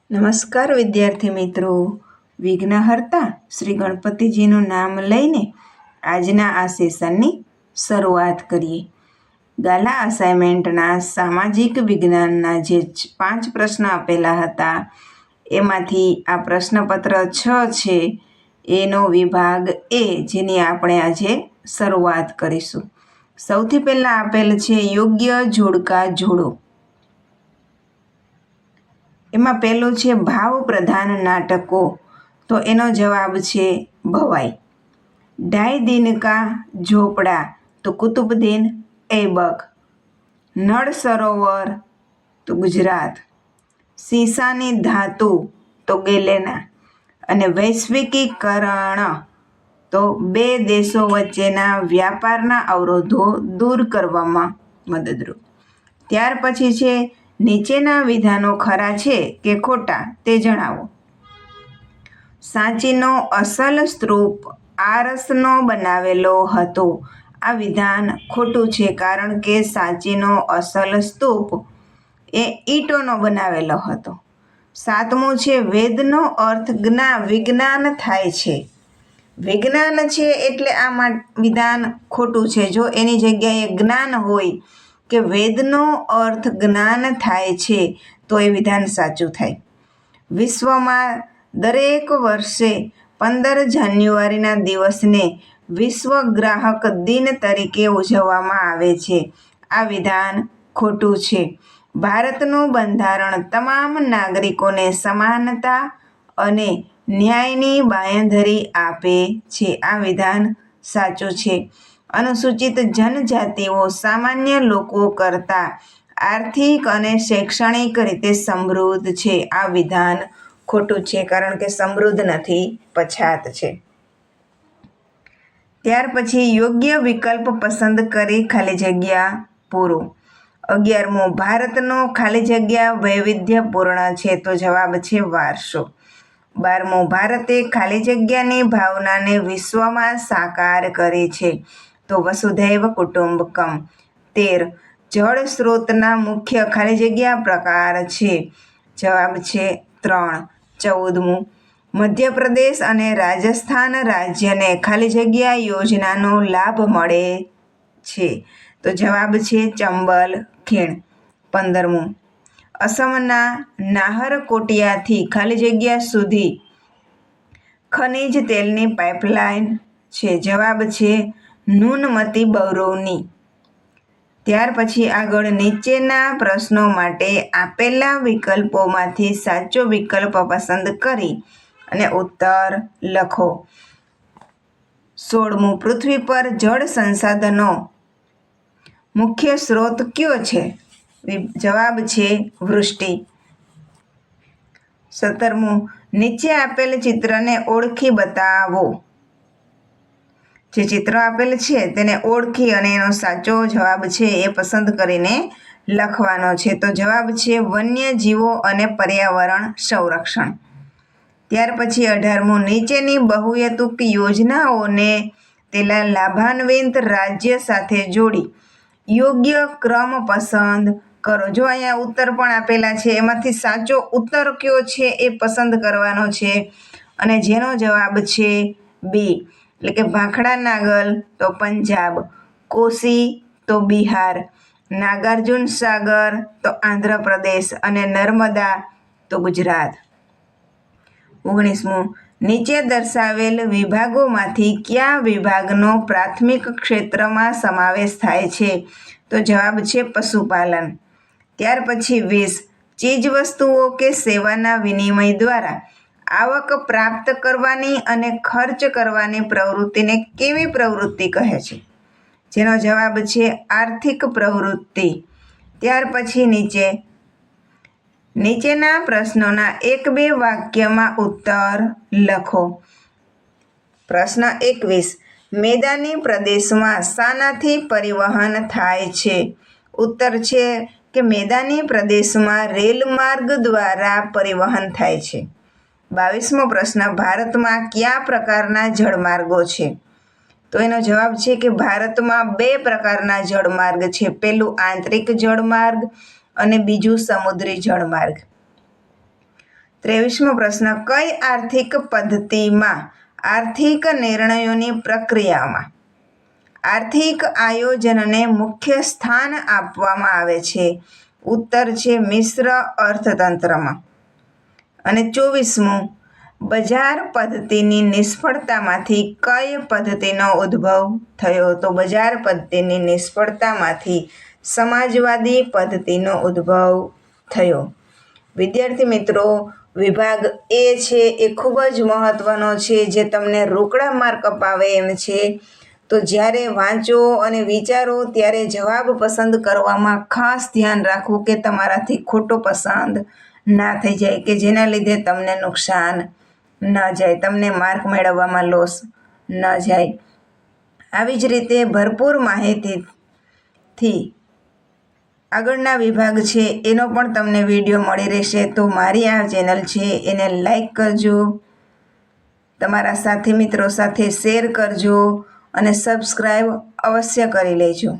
નમસ્કાર વિદ્યાર્થી મિત્રો. વિઘ્નહર્તા શ્રી ગણપતિજીનું નામ લઈને આજના આ સેશનની શરૂઆત કરીએ. ગાલા અસાઇનમેન્ટના સામાજિક વિજ્ઞાનના જે 5 પ્રશ્ન આપેલા હતા એમાંથી આ પ્રશ્નપત્ર 6 છે એનો વિભાગ એ, જેની આપણે આજે શરૂઆત કરીશું. સૌથી પહેલાં આપેલ છે યોગ્ય જોડકા જોડો. એમાં પહેલું છે ભાવ પ્રધાન નાટકો, તો એનો જવાબ છે ભવાઈ. ઢાઈ દિન કા ઝોપડા, તો કુતુબુદ્દીન ઐબક. નળ સરોવર, તો ગુજરાત. શીશાની ધાતુ, તો ગેલેના. અને વૈશ્વિકીકરણ, તો બે દેશો વચ્ચેના વ્યાપારના અવરોધો દૂર કરવામાં મદદરૂપ. ત્યાર પછી છે નીચેના વિધાનો ખરા છે કે ખોટા તે જણાવો. સાંચીનો અસલ સ્તૂપ આરસનો બનાવેલો હતો. આ વિધાન ખોટું છે, કારણ કે સાંચીનો અસલ સ્તૂપ એ ઈંટોનો બનાવેલો હતો. 7મું છે વેદનો અર્થ વિજ્ઞાન થાય છે. વિજ્ઞાન છે એટલે આ વિધાન ખોટું છે. જો એની જગ્યાએ જ્ઞાન હોય કે વેદનો અર્થ જ્ઞાન થાય છે તો એ વિધાન સાચું થાય. વિશ્વમાં દરેક વર્ષે 15 જાન્યુઆરીના દિવસને વિશ્વ ગ્રાહક દિન તરીકે ઉજવવામાં આવે છે. આ વિધાન ખોટું છે. ભારતનું બંધારણ તમામ નાગરિકોને સમાનતા અને ન્યાયની બાંયધરી આપે છે. આ વિધાન સાચું છે. અનુસૂચિત જનજાતિઓ સામાન્ય લોકો કરતાં આર્થિક અને શૈક્ષણિક રીતે સમૃદ્ધ છે. આ વિધાન ખોટું છે, કારણ કે સમૃદ્ધ નથી, પછાત છે. ત્યાર પછી યોગ્ય વિકલ્પ પસંદ કરી ખાલી જગ્યા પૂરો. 11મું ભારતનો ખાલી જગ્યા વૈવિધ્યપૂર્ણ છે, તો જવાબ છે વારસો. 12મું ભારતે ખાલી જગ્યાની ભાવનાને વિશ્વમાં સાકાર કરી છે, તો વસુધૈવ કુટુંબકમ. 13 જળ સ્ત્રોતના મુખ્ય ખાલી જગ્યા પ્રકાર છે, જવાબ છે 3. 14મું મધ્યપ્રદેશ અને રાજસ્થાન રાજ્યને ખાલી જગ્યા યોજનાનો લાભ મળે છે, તો જવાબ છે ચંબલ ખીણ. 15મું અસમના નાહરકોટિયાથી ખાલી જગ્યા સુધી ખનિજ તેલની પાઇપલાઇન છે, જવાબ છે નુનમતી બરૌની. ત્યાર પછી આગળ નીચેના પ્રશ્નો માટે આપેલા વિકલ્પોમાંથી સાચો વિકલ્પ પસંદ કરી અને ઉત્તર લખો. 16મું પૃથ્વી પર જળ સંસાધનો મુખ્ય સ્ત્રોત કયો છે? જવાબ છે વૃષ્ટિ. 17મું નીચે આપેલ ચિત્રને ઓળખી બતાવો. જે ચિત્ર આપેલ છે તેને ઓળખી અને એનો સાચો જવાબ છે એ પસંદ કરીને લખવાનો છે, તો જવાબ છે વન્યજીવો અને પર્યાવરણ સંરક્ષણ. ત્યાર પછી 18મું નીચેની બહુહેતુક યોજનાઓને તેના લાભાન્વિત રાજ્ય સાથે જોડી યોગ્ય ક્રમ પસંદ કરો. જો અહીંયા ઉત્તર પણ આપેલા છે, એમાંથી સાચો ઉત્તર કયો છે એ પસંદ કરવાનો છે, અને જેનો જવાબ છે બી, એટલે કે ભાખડા નાગલ તો પંજાબ, કોસી તો બિહાર, નાગાર્જુન સાગર તો આંધ્રપ્રદેશ અને નર્મદા તો ગુજરાત. 19મું નીચે દર્શાવેલ વિભાગોમાંથી કયા વિભાગનો પ્રાથમિક ક્ષેત્રમાં સમાવેશ થાય છે? તો જવાબ છે પશુપાલન. ત્યાર પછી 20 ચીજવસ્તુઓ કે સેવાના વિનિમય દ્વારા આવક પ્રાપ્ત કરવાની અને ખર્ચ કરવાની પ્રવૃત્તિને કેવી પ્રવૃત્તિ કહે છે? જેનો જવાબ છે આર્થિક પ્રવૃત્તિ. ત્યાર પછી નીચેના પ્રશ્નોના 1-2 વાક્યમાં ઉત્તર લખો. પ્રશ્ન 21 મેદાની પ્રદેશમાં શાનાથી પરિવહન થાય છે? ઉત્તર છે કે મેદાની પ્રદેશમાં રેલમાર્ગ દ્વારા પરિવહન થાય છે. 22મો પ્રશ્ન ભારતમાં કયા પ્રકારના જળમાર્ગો છે? તો એનો જવાબ છે કે ભારતમાં 2 પ્રકારના જળમાર્ગ છે. પહેલું આંતરિક જળમાર્ગ અને બીજું સમુદ્રી જળમાર્ગ. 23મો પ્રશ્ન, કઈ આર્થિક પદ્ધતિમાં આર્થિક નિર્ણયોની પ્રક્રિયામાં આર્થિક આયોજનને મુખ્ય સ્થાન આપવામાં આવે છે? ઉત્તર છે મિશ્ર અર્થતંત્રમાં. અને 24મું, બજાર પદ્ધતિની નિષ્ફળતામાંથી કઈ પદ્ધતિનો ઉદ્ભવ થયો? તો બજાર પદ્ધતિની નિષ્ફળતામાંથી સમાજવાદી પદ્ધતિનો ઉદ્ભવ થયો. વિદ્યાર્થી મિત્રો, વિભાગ એ છે એ ખૂબ જ મહત્વનો છે, જે તમને રોકડા માર્ક અપાવે એમ છે. તો જ્યારે વાંચો અને વિચારો ત્યારે જવાબ પસંદ કરવામાં ખાસ ધ્યાન રાખવું કે તમારાથી ખોટો પસંદ ના થઈ જાય, કે જેના લીધે તમને નુકસાન ન જાય, તમને માર્ક મેળવવામાં લોસ ન જાય. આવી જ રીતે ભરપૂર માહિતીથી આગળના વિભાગ છે એનો પણ તમને વિડીયો મળી રહેશે. તો મારી આ ચેનલ છે એને લાઈક કરજો, તમારા સાથી મિત્રો સાથે શેર કરજો અને સબસ્ક્રાઈબ અવશ્ય કરી લેજો.